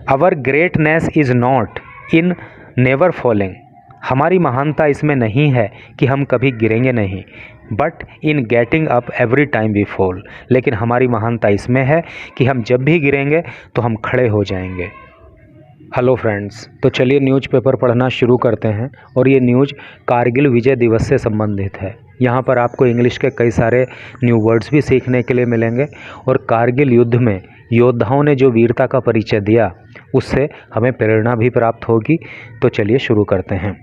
Our greatness is not in never falling, हमारी महानता इसमें नहीं है कि हम कभी गिरेंगे नहीं, but in getting up every time we fall, लेकिन हमारी महानता इसमें है कि हम जब भी गिरेंगे तो हम खड़े हो जाएंगे। हेलो फ्रेंड्स, तो चलिए न्यूज़पेपर पढ़ना शुरू करते हैं और ये न्यूज़ कारगिल विजय दिवस से संबंधित है। यहाँ पर आपको इंग्लिश के कई सारे न्यू वर्ड्स भी सीखने के लिए मिलेंगे और कारगिल युद्ध में योद्धाओं ने जो वीरता का परिचय दिया उससे हमें प्रेरणा भी प्राप्त होगी। तो चलिए शुरू करते हैं।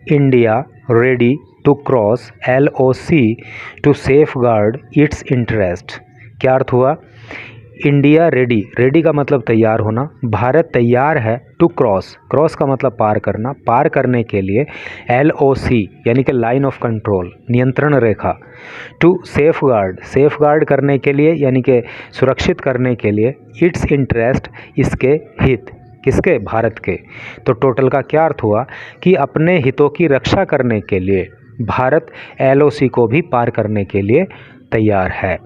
India ready to cross LOC to safeguard its interest. क्या अर्थ हुआ? इंडिया रेडी, रेडी का मतलब तैयार होना, भारत तैयार है टू क्रॉस, क्रॉस का मतलब पार करना, पार करने के लिए LOC यानी कि लाइन ऑफ कंट्रोल, नियंत्रण रेखा, टू सेफगार्ड, सेफगार्ड करने के लिए यानी कि सुरक्षित करने के लिए, इट्स इंटरेस्ट इसके हित, किसके? भारत के। तो टोटल का क्या अर्थ हुआ कि अपने हितों की रक्षा करने के लिए भारत LOC को भी पार करने के लिए तैयार है।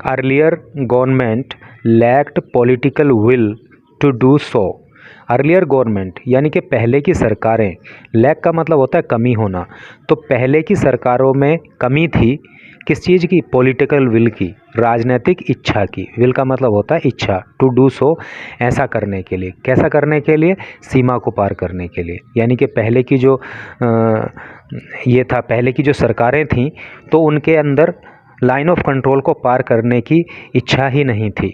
Earlier government lacked political will to do so. Earlier government यानी कि पहले की सरकारें, लैक का मतलब होता है कमी होना, तो पहले की सरकारों में कमी थी किस चीज़ की? पॉलिटिकल विल की, राजनीतिक इच्छा की। विल का मतलब होता है इच्छा, टू डू सो ऐसा करने के लिए। कैसा करने के लिए? सीमा को पार करने के लिए। यानी कि पहले की जो ये था, पहले की जो सरकारें थीं तो उनके अंदर लाइन ऑफ कंट्रोल को पार करने की इच्छा ही नहीं थी।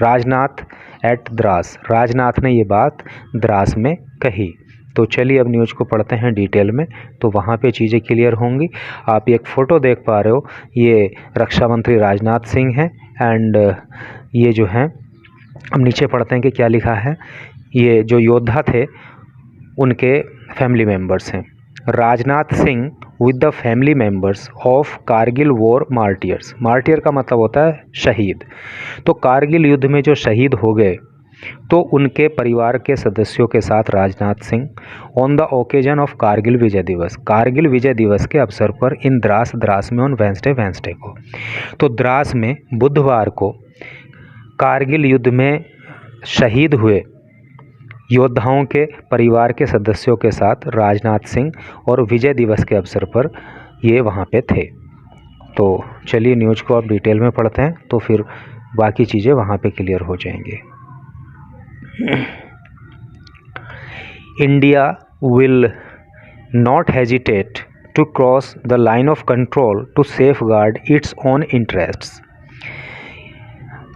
राजनाथ एट द्रास, राजनाथ ने ये बात द्रास में कही। तो चलिए अब न्यूज़ को पढ़ते हैं डिटेल में, तो वहाँ पे चीज़ें क्लियर होंगी। आप एक फ़ोटो देख पा रहे हो, ये रक्षा मंत्री राजनाथ सिंह हैं एंड ये जो हैं, अब नीचे पढ़ते हैं कि क्या लिखा है। ये जो योद्धा थे उनके फैमिली मेम्बर्स हैं। Rajnath Singh with the family members of Kargil war martyrs. Martyr का मतलब होता है शहीद। तो कारगिल युद्ध में जो शहीद हो गए तो उनके परिवार के सदस्यों के साथ Rajnath Singh on the occasion of Kargil Vijay Diwas, Kargil Vijay दिवस के अवसर पर इन द्रास, द्रास में ऑन वेंसडे को, तो द्रास में बुधवार को कारगिल युद्ध में शहीद हुए योद्धाओं के परिवार के सदस्यों के साथ राजनाथ सिंह और विजय दिवस के अवसर पर ये वहाँ पे थे। तो चलिए न्यूज़ को आप डिटेल में पढ़ते हैं तो फिर बाकी चीज़ें वहाँ पे क्लियर हो जाएंगी। India will not hesitate to cross the line of control to safeguard its own interests.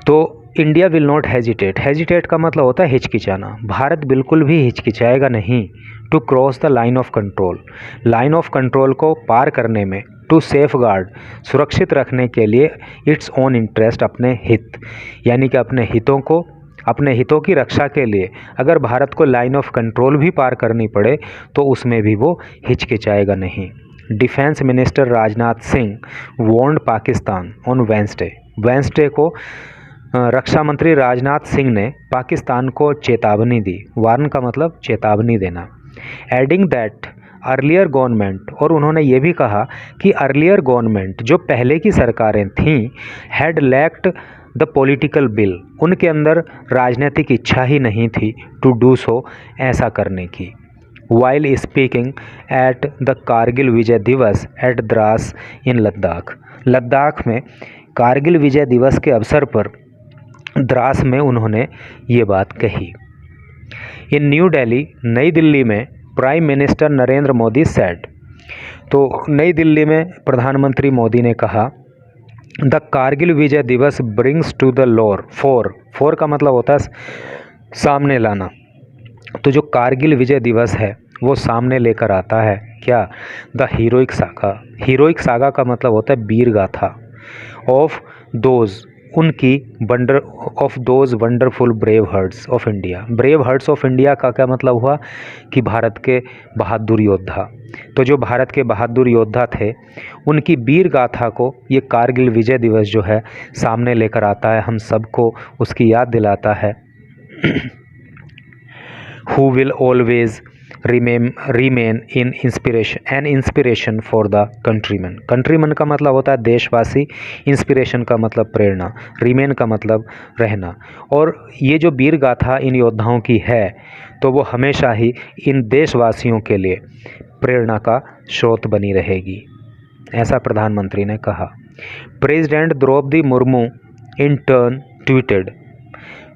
तो India will not hesitate, hesitate का मतलब होता है हिचकिचाना, भारत बिल्कुल भी हिचकिचाएगा नहीं to cross the line of control, line of control को पार करने में, टू सेफगार्ड सुरक्षित रखने के लिए, इट्स ओन इंटरेस्ट अपने हित, यानी कि अपने हितों को, अपने हितों की रक्षा के लिए अगर भारत को लाइन ऑफ कंट्रोल भी पार करनी पड़े तो उसमें भी वो हिचकिचाएगा नहीं। Defence minister Rajnath Singh warned Pakistan on Wednesday, Wednesday को रक्षा मंत्री राजनाथ सिंह ने पाकिस्तान को चेतावनी दी। वार्न का मतलब चेतावनी देना। एडिंग दैट अर्लियर गवर्नमेंट, और उन्होंने ये भी कहा कि अर्लियर गवर्नमेंट जो पहले की सरकारें थीं had lacked the political bill, उनके अंदर राजनीतिक इच्छा ही नहीं थी टू डू सो ऐसा करने की। While speaking at the Kargil Vijay Diwas at Dras in Ladakh, Ladakh में कारगिल विजय दिवस के अवसर पर द्रास में उन्होंने ये बात कही। इन न्यू दिल्ली, नई दिल्ली में prime minister Narendra Modi said, तो नई दिल्ली में प्रधानमंत्री मोदी ने कहा द कारगिल विजय दिवस ब्रिंग्स टू द लोर फोर, फोर का मतलब होता है सामने लाना, तो जो कारगिल विजय दिवस है वो सामने लेकर आता है क्या? The heroic saga, heroic saga का मतलब होता है वीर गाथा, ऑफ दोज उनकी, wonder of those wonderful brave hearts of India, brave hearts of India का क्या मतलब हुआ कि भारत के बहादुर योद्धा, तो जो भारत के बहादुर योद्धा थे उनकी वीर गाथा को ये कारगिल विजय दिवस जो है सामने लेकर आता है, हम सबको उसकी याद दिलाता है। Who will always remain in inspiration for the countrymen। Countryman का मतलब होता है देशवासी, इंस्पिरेशन का मतलब प्रेरणा, रिमेन का मतलब रहना। और ये जो वीर गाथा इन योद्धाओं की है तो वो हमेशा ही इन देशवासियों के लिए प्रेरणा का स्रोत बनी रहेगी, ऐसा प्रधानमंत्री ने कहा। President Draupadi Murmu in turn tweeted.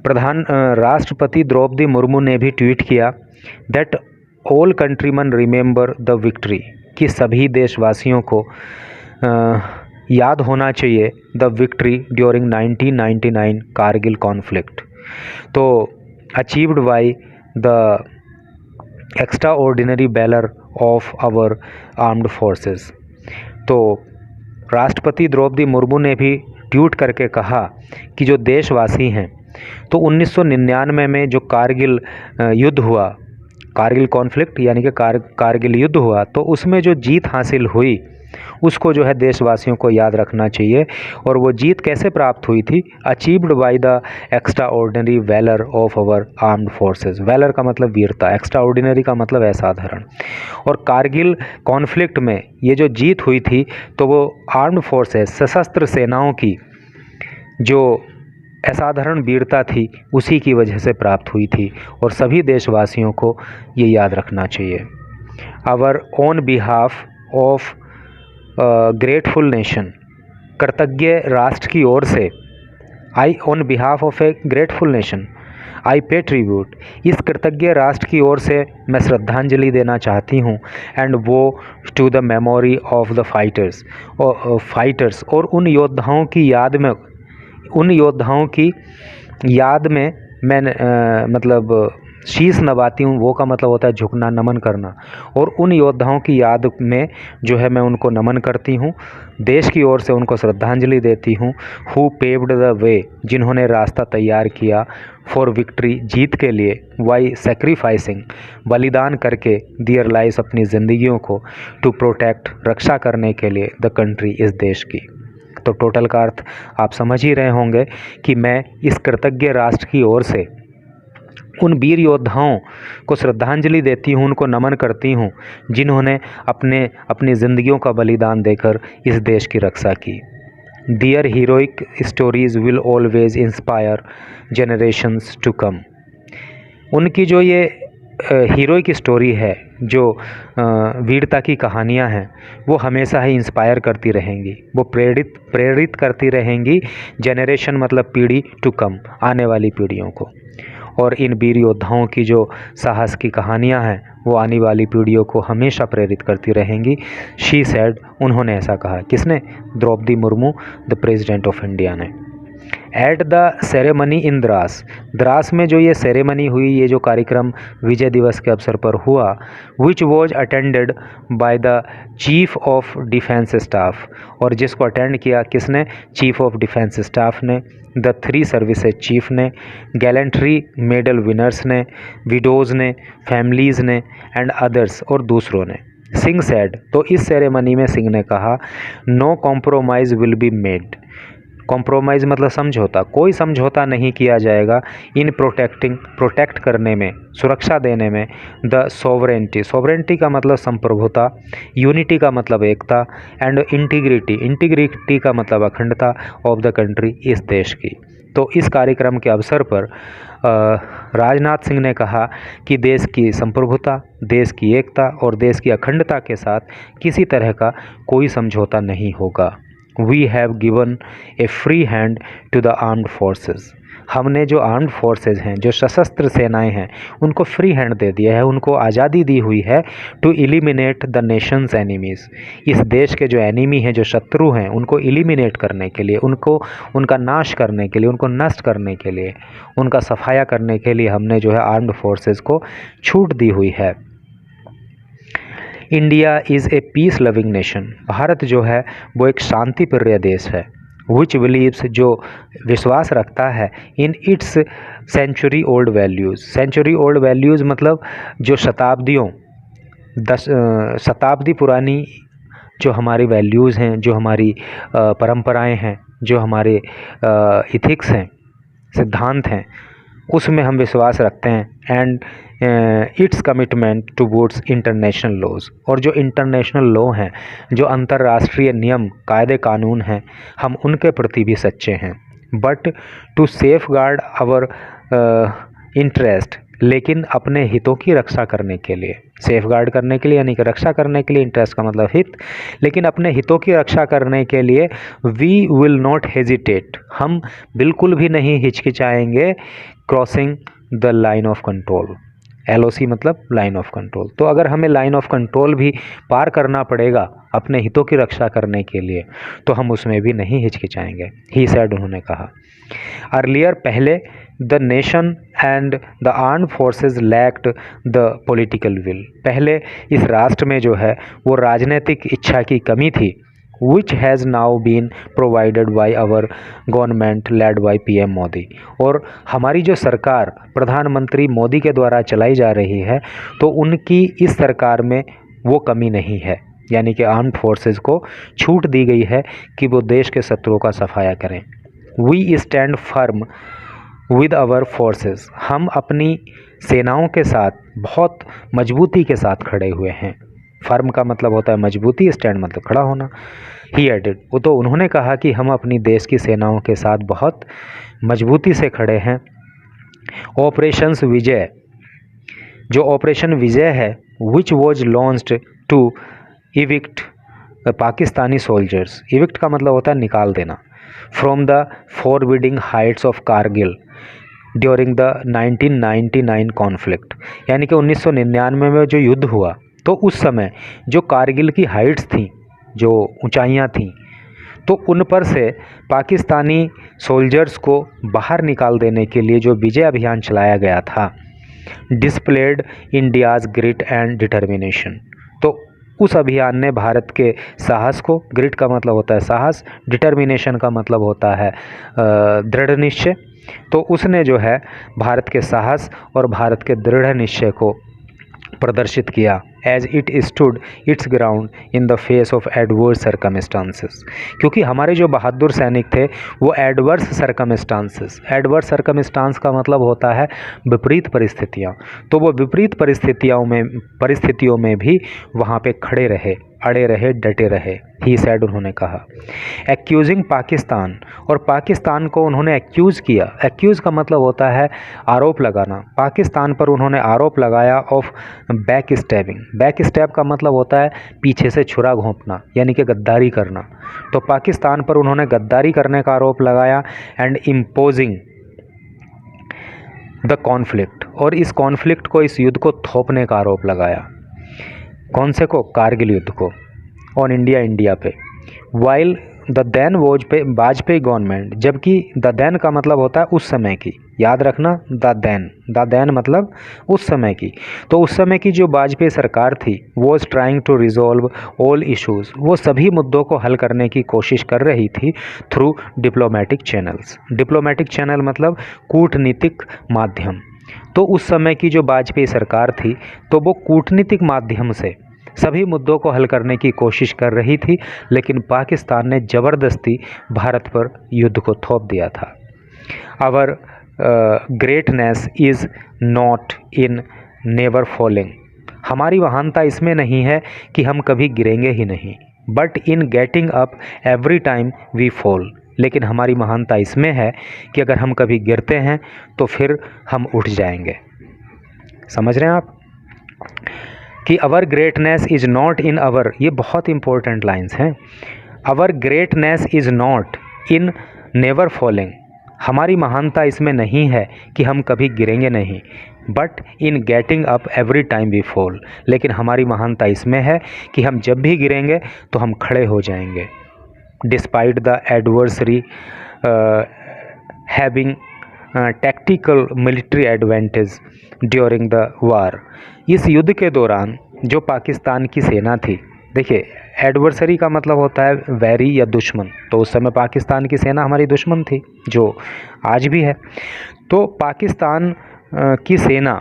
राष्ट्रपति द्रौपदी मुर्मू ने भी ट्वीट किया that all countrymen remember the victory, कि सभी देशवासियों को याद होना चाहिए the victory during 1999 Kargil conflict, तो achieved by the extraordinary valour of our armed forces. तो राष्ट्रपति द्रौपदी मुर्मू ने भी ट्वीट करके कहा कि जो देशवासी हैं तो 1999 में जो कारगिल युद्ध हुआ, कारगिल कॉन्फ्लिक्ट यानी कि कारगिल युद्ध हुआ, तो उसमें जो जीत हासिल हुई उसको जो है देशवासियों को याद रखना चाहिए। और वो जीत कैसे प्राप्त हुई थी? Achieved by the extraordinary valour of our armed forces. Valour का मतलब वीरता, एक्स्ट्रा ऑर्डिनरी का मतलब असाधारण। और कारगिल कॉन्फ्लिक्ट में ये जो जीत हुई थी तो वो आर्म्ड फोर्सेस, सशस्त्र सेनाओं की जो असाधारण वीरता थी उसी की वजह से प्राप्त हुई थी, और सभी देशवासियों को ये याद रखना चाहिए। Our on behalf of grateful nation, कृतज्ञ राष्ट्र की ओर से, I on behalf of a grateful nation I pay tribute, इस कृतज्ञ राष्ट्र की ओर से मैं श्रद्धांजलि देना चाहती हूँ। And vow to the memory of the fighters, और उन योद्धाओं की याद में मैं मतलब शीश नवाती हूँ। वो का मतलब होता है झुकना, नमन करना, और उन योद्धाओं की याद में जो है मैं उनको नमन करती हूँ, देश की ओर से उनको श्रद्धांजलि देती हूँ। हु पेव्ड द वे, जिन्होंने रास्ता तैयार किया, फॉर विक्ट्री, जीत के लिए, वाई सेक्रीफाइसिंग, बलिदान करके, दियर लाइव्स, अपनी ज़िंदगियों को, टू प्रोटेक्ट, रक्षा करने के लिए, द कंट्री, इस देश की। तो टोटल का अर्थ आप समझ ही रहे होंगे कि मैं इस कृतज्ञ राष्ट्र की ओर से उन वीर योद्धाओं को श्रद्धांजलि देती हूँ, उनको नमन करती हूँ जिन्होंने अपनी ज़िंदगियों का बलिदान देकर इस देश की रक्षा की। Their heroic stories will always inspire generations to come. उनकी जो ये हीरोइक स्टोरी है, जो वीरता की कहानियाँ हैं, वो हमेशा ही इंस्पायर करती रहेंगी, वो प्रेरित करती रहेंगी। जनरेशन मतलब पीढ़ी, टू कम, आने वाली पीढ़ियों को। और इन वीर योद्धाओं की जो साहस की कहानियां हैं वो आने वाली पीढ़ियों को हमेशा प्रेरित करती रहेंगी। शी सेड, उन्होंने ऐसा कहा। किसने? Draupadi Murmu, the president of India ने। At the ceremony in Dras में जो ये सेरेमनी हुई, ये जो कार्यक्रम विजय दिवस के अवसर पर हुआ, which was attended by the chief of defence staff, और जिसको अटेंड किया किसने? चीफ ऑफ डिफेंस स्टाफ ने, द 3 सर्विसेज चीफ ने, गैलेंट्री मेडल विनर्स ने, विडोज़ ने, फैमिलीज़ ने, एंड अदर्स, और दूसरों ने। सिंह सेड, तो इस सेरेमनी में सिंह ने कहा, no compromise will be made. Compromise मतलब समझौता, कोई समझौता नहीं किया जाएगा। इन प्रोटेक्ट करने में, सुरक्षा देने में, द सोवरेंटी का मतलब संप्रभुता, यूनिटी का मतलब एकता, एंड इंटीग्रिटी का मतलब अखंडता, ऑफ द कंट्री, इस देश की। तो इस कार्यक्रम के अवसर पर राजनाथ सिंह ने कहा कि देश की संप्रभुता, देश की एकता और देश की अखंडता के साथ किसी तरह का कोई समझौता नहीं होगा। We have given a free hand to the armed forces. हमने जो आर्म्ड फोर्सेस हैं, जो सशस्त्र सेनाएं हैं, उनको फ्री हैंड दे दिया है, उनको आज़ादी दी हुई है, to eliminate the nation's enemies. इस देश के जो एनिमी हैं, जो शत्रु हैं, उनको एलिमिनेट करने के लिए, उनका नाश करने के लिए, उनको नष्ट करने के लिए, उनका सफाया करने के लिए हमने जो है आर्म्ड फोर्सेस को छूट दी हुई है। India is a peace loving nation. Bharat जो है वो एक शांति प्रिय देश है। विच बिलीव्स, जो विश्वास रखता है, in its century old values. Century old values मतलब जो शताब्दी पुरानी जो हमारी वैल्यूज़ हैं, जो हमारी परंपराएं हैं, जो हमारे इथिक्स हैं, सिद्धांत हैं, उसमें हम विश्वास रखते हैं and its commitment towards international laws, और जो इंटरनेशनल लॉ हैं, जो अंतर्राष्ट्रीय नियम कायदे कानून हैं, हम उनके प्रति भी सच्चे हैं। But to safeguard our interest, लेकिन अपने हितों की रक्षा करने के लिए, सेफ गार्ड करने के लिए यानी कि रक्षा करने के लिए, इंटरेस्ट का मतलब हित, लेकिन अपने हितों की रक्षा करने के लिए वी विल नॉट हेजिटेट, हम बिल्कुल भी नहीं हिचकिचाएंगे crossing the line of control. LOC मतलब लाइन ऑफ कंट्रोल। तो अगर हमें लाइन ऑफ कंट्रोल भी पार करना पड़ेगा अपने हितों की रक्षा करने के लिए, तो हम उसमें भी नहीं हिचकिचाएंगे, ही सेड, उन्होंने कहा। अर्लियर, पहले, the nation and the armed forces lacked the political will, पहले इस राष्ट्र में जो है वो राजनीतिक इच्छा की कमी थी, which has now been provided by our government led by PM Modi, और हमारी जो सरकार प्रधानमंत्री मोदी के द्वारा चलाई जा रही है, तो उनकी इस सरकार में वो कमी नहीं है, यानी कि आर्म्ड फोर्सेस को छूट दी गई है कि वो देश के शत्रुओं का सफाया करें। We stand firm with our forces, हम अपनी सेनाओं के साथ बहुत मजबूती के साथ खड़े हुए हैं। फर्म का मतलब होता है मजबूती, स्टैंड मतलब खड़ा होना। ही एडेड, वो तो उन्होंने कहा कि हम अपनी देश की सेनाओं के साथ बहुत मजबूती से खड़े हैं। ऑपरेशंस विजय, जो ऑपरेशन विजय है, which was launched to evict Pakistani soldiers, evict का मतलब होता है निकाल देना, from the forbidding heights of Kargil during the 1999 conflict, यानी कि 1999 में जो युद्ध हुआ, तो उस समय जो कारगिल की हाइट्स थी, जो ऊंचाइयां थीं, तो उन पर से पाकिस्तानी सोल्जर्स को बाहर निकाल देने के लिए जो विजय अभियान चलाया गया था, displayed India's grit and determination, तो उस अभियान ने भारत के साहस को, ग्रिट का मतलब होता है साहस, डिटर्मिनेशन का मतलब होता है दृढ़ निश्चय, तो उसने जो है भारत के साहस और भारत के दृढ़ निश्चय को प्रदर्शित किया। As it stood its ground in the face of adverse circumstances, क्योंकि हमारे जो बहादुर सैनिक थे वो एडवर्स सर्कमस्टांसेस, एडवर्स सर्कमस्टांस का मतलब होता है विपरीत परिस्थितियाँ, तो वो विपरीत परिस्थितियों में भी वहाँ पे खड़े रहे, अड़े रहे, डटे रहे, ही सेड, उन्होंने कहा। एक्यूजिंग पाकिस्तान, और पाकिस्तान को उन्होंने एक्यूज़ किया, एक्यूज़ का मतलब होता है आरोप लगाना, पाकिस्तान पर उन्होंने आरोप लगाया of back stabbing, back stab का मतलब होता है पीछे से छुरा घोंपना, यानी कि गद्दारी करना, तो पाकिस्तान पर उन्होंने गद्दारी करने का आरोप लगाया। एंड इम्पोजिंग द कॉन्फ्लिक्ट, और इस कॉन्फ्लिक्ट को, इस युद्ध को थोपने का आरोप लगाया, कौन से को, कारगिल युद्ध को, ऑन इंडिया पे। While the then Vajpayee government, जबकि द देन का मतलब होता है उस समय की, याद रखना, द देन मतलब उस समय की, तो उस समय की जो वाजपेयी सरकार थी, वो trying to resolve all issues, वो सभी मुद्दों को हल करने की कोशिश कर रही थी through diplomatic channels, diplomatic channel मतलब कूटनीतिक माध्यम, तो उस समय की जो वाजपेयी सरकार थी, तो वो कूटनीतिक माध्यम से सभी मुद्दों को हल करने की कोशिश कर रही थी, लेकिन पाकिस्तान ने ज़बरदस्ती भारत पर युद्ध को थोप दिया था। Our greatness is not in never falling, हमारी महानता इसमें नहीं है कि हम कभी गिरेंगे ही नहीं, but in getting up every time we fall, लेकिन हमारी महानता इसमें है कि अगर हम कभी गिरते हैं तो फिर हम उठ जाएंगे। समझ रहे हैं आप कि our greatness is not in our, ये बहुत इंपॉर्टेंट लाइंस हैं। Our greatness is not in never falling, हमारी महानता इसमें नहीं है कि हम कभी गिरेंगे नहीं, but in getting up every time we fall, लेकिन हमारी महानता इसमें है कि हम जब भी गिरेंगे तो हम खड़े हो जाएंगे। Despite the adversary having tactical military advantage during the war, इस युद्ध के दौरान जो पाकिस्तान की सेना थी, देखिए एडवर्सरी का मतलब होता है वैरी या दुश्मन, तो उस समय पाकिस्तान की सेना हमारी दुश्मन थी, जो आज भी है, तो पाकिस्तान की सेना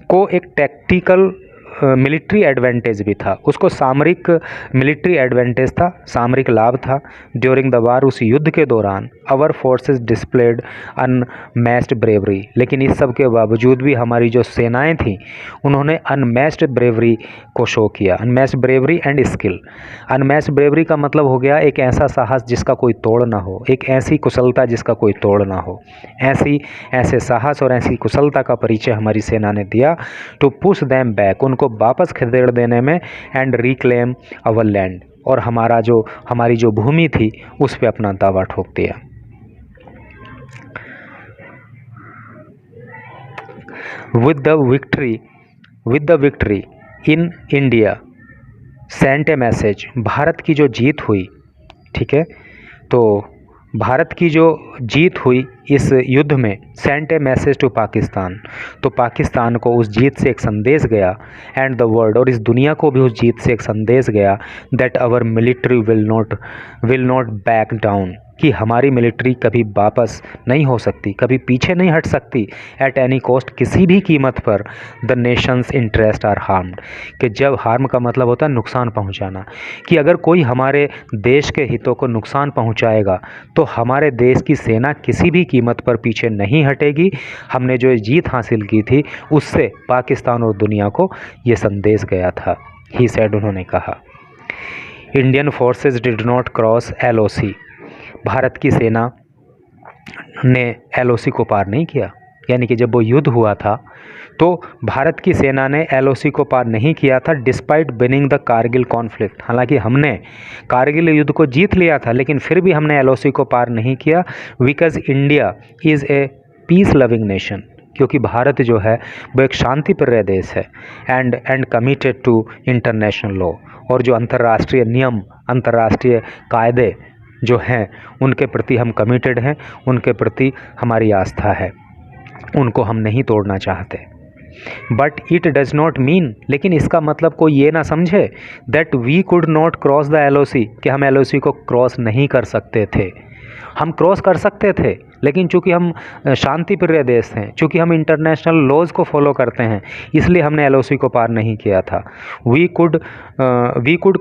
को एक टैक्टिकल मिलिट्री एडवांटेज भी था, उसको सामरिक मिलिट्री एडवांटेज था, सामरिक लाभ था। ड्यूरिंग द वार, उस युद्ध के दौरान our forces displayed unmatched bravery, लेकिन इस सब के बावजूद भी हमारी जो सेनाएं थीं उन्होंने अनमैच्ड ब्रेवरी को शो किया। Unmatched bravery and skill. Unmatched bravery का मतलब हो गया एक ऐसा साहस जिसका कोई तोड़ ना हो, एक ऐसी कुशलता जिसका कोई तोड़ ना हो। ऐसे साहस और ऐसी कुशलता का परिचय हमारी सेना ने दिया। टू पुश देम बैक, उनको वापस खदेड़ देने में, एंड रिक्लेम अवर लैंड, और हमारी जो भूमि थी उस पे अपना दावा ठोक दिया। With the victory in India Saint a message, Bharat की जो जीत हुई, ठीक है, तो भारत की जो जीत हुई इस युद्ध में, sent a message to Pakistan, तो पाकिस्तान को उस जीत से एक संदेश गया, एंड द वर्ल्ड, और इस दुनिया को भी उस जीत से एक संदेश गया, that our military will not back down, कि हमारी मिलिट्री कभी वापस नहीं हो सकती, कभी पीछे नहीं हट सकती, एट एनी कॉस्ट, किसी भी कीमत पर। The nation's interest are harmed, कि जब हार्म का मतलब होता है नुकसान पहुंचाना, कि अगर कोई हमारे देश के हितों को नुकसान पहुंचाएगा तो हमारे देश की सेना किसी भी कीमत पर पीछे नहीं हटेगी। हमने जो जीत हासिल की थी उससे पाकिस्तान और दुनिया को ये संदेश गया था, ही सेड, उन्होंने कहा। Indian forces did not cross LOC, Bharat की सेना ने LOC को पार नहीं किया, यानी कि जब वो युद्ध हुआ था तो भारत की सेना ने LOC को पार नहीं किया था, despite winning the Kargil conflict, हालांकि हमने कारगिल युद्ध को जीत लिया था लेकिन फिर भी हमने LOC को पार नहीं किया, because India is a peace loving nation, क्योंकि भारत जो है वो एक शांति प्रिय देश है, and committed to international law, और जो अंतर्राष्ट्रीय नियम, अंतर्राष्ट्रीय कायदे जो हैं उनके प्रति हम कमिटेड हैं, उनके प्रति हमारी आस्था है, उनको हम नहीं तोड़ना चाहते। But it does not mean, लेकिन इसका मतलब कोई ये ना समझे, that we could not cross the LOC, कि हम LOC को क्रॉस नहीं कर सकते थे। हम क्रॉस कर सकते थे, लेकिन चूंकि हम शांति प्रिय देश हैं, चूंकि हम इंटरनेशनल लॉज को फॉलो करते हैं, इसलिए हमने LOC को पार नहीं किया था। We could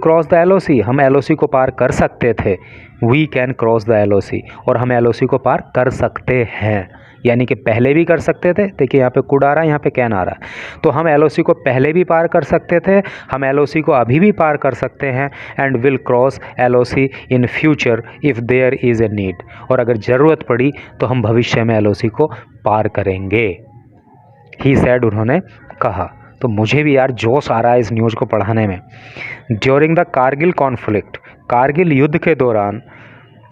cross the LOC, हम LOC को पार कर सकते थे। We can cross the LOC, और हम LOC को पार कर सकते हैं, यानी कि पहले भी कर सकते थे। देखिए यहाँ पे कुड आ रहा है, यहाँ पे कैन आ रहा है, तो हम LOC को पहले भी पार कर सकते थे, हम LOC को अभी भी पार कर सकते हैं, and will cross LOC in future if there is a need, और अगर ज़रूरत पड़ी तो हम भविष्य में LOC को पार करेंगे, ही सेड, उन्होंने कहा। तो मुझे भी यार जोश आ रहा है इस न्यूज़ को पढ़ाने में। During the Kargil conflict, Kargil युद्ध के दौरान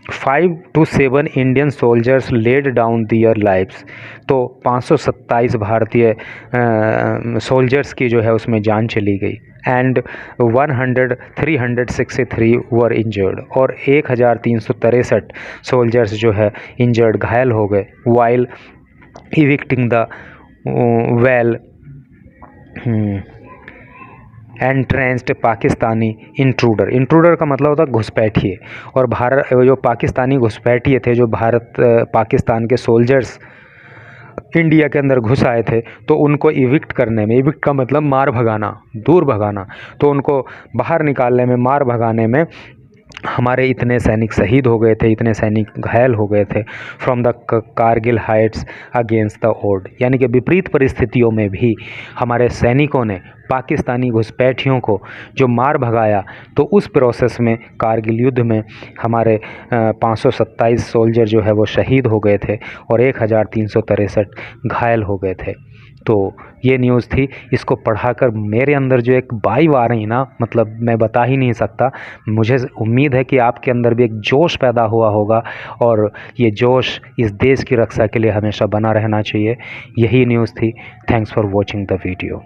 5 to 7 Indian soldiers laid down their lives, तो 527 भारतीय सोल्जर्स की जो है उसमें जान चली गई, एंड 363 वर इंजर्ड, और 1363 सोल्जर्स जो है इंजर्ड, घायल हो गए, while evicting the well entrenched Pakistani intruder का मतलब होता है घुसपैठिए, और जो पाकिस्तानी घुसपैठिए थे, जो पाकिस्तान के सोल्जर्स इंडिया के अंदर घुस आए थे, तो उनको इविक्ट करने में, इविक्ट का मतलब मार भगाना, दूर भगाना, तो उनको बाहर निकालने में, मार भगाने में हमारे इतने सैनिक शहीद हो गए थे, इतने सैनिक घायल हो गए थे। From the Kargil heights against the odds, यानी कि विपरीत परिस्थितियों में भी हमारे सैनिकों ने पाकिस्तानी घुसपैठियों को जो मार भगाया, तो उस प्रोसेस में कारगिल युद्ध में हमारे 527 सोल्जर जो है वो शहीद हो गए थे, और 1363 घायल हो गए थे। तो ये न्यूज़ थी, इसको पढ़ाकर मेरे अंदर जो एक वाइब आ रही ना, मतलब मैं बता ही नहीं सकता। मुझे उम्मीद है कि आपके अंदर भी एक जोश पैदा हुआ होगा, और ये जोश इस देश की रक्षा के लिए हमेशा बना रहना चाहिए। यही न्यूज़ थी। Thanks for watching the video.